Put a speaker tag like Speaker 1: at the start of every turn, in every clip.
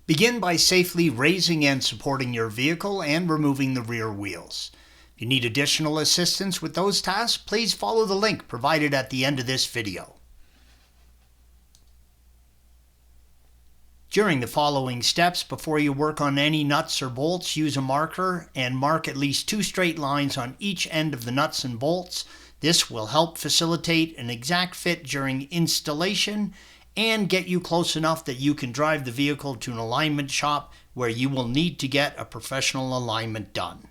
Speaker 1: Begin by safely raising and supporting your vehicle and removing the rear wheels. If you need additional assistance with those tasks, please follow the link provided at the end of this video. During the following steps, before you work on any nuts or bolts, use a marker and mark at least 2 straight lines on each end of the nuts and bolts. This will help facilitate an exact fit during installation and get you close enough that you can drive the vehicle to an alignment shop where you will need to get a professional alignment done.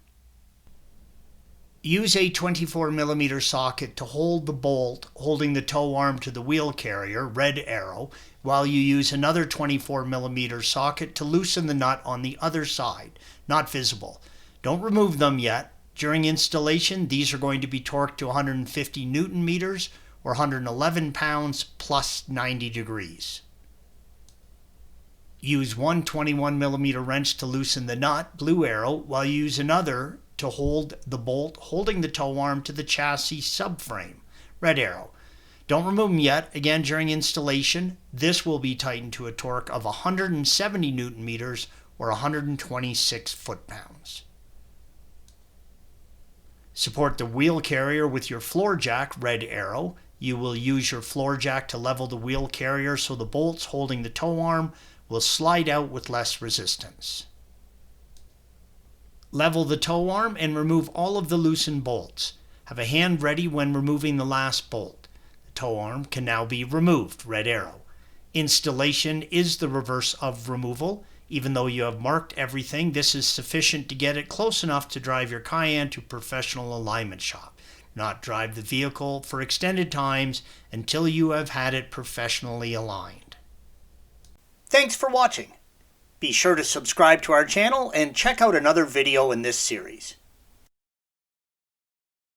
Speaker 1: Use a 24mm socket to hold the bolt holding the tow arm to the wheel carrier, red arrow, while you use another 24mm socket to loosen the nut on the other side, not visible. Don't remove them yet. During installation, these are going to be torqued to 150 Newton meters or 111 pounds plus 90 degrees. Use one 21mm wrench to loosen the nut, blue arrow, while you use another to hold the bolt holding the tow arm to the chassis subframe, red arrow. Don't remove them yet. Again, during installation, this will be tightened to a torque of 170 Newton meters or 126 foot-pounds. Support the wheel carrier with your floor jack, red arrow. You will use your floor jack to level the wheel carrier so the bolts holding the tow arm will slide out with less resistance. Level the tow arm and remove all of the loosened bolts. Have a hand ready when removing the last bolt. The tow arm can now be removed, red arrow. Installation is the reverse of removal. Even though you have marked everything, this is sufficient to get it close enough to drive your Cayenne to a professional alignment shop. Not drive the vehicle for extended times until you have had it professionally aligned. Thanks for watching. Be sure to subscribe to our channel and check out another video in this series.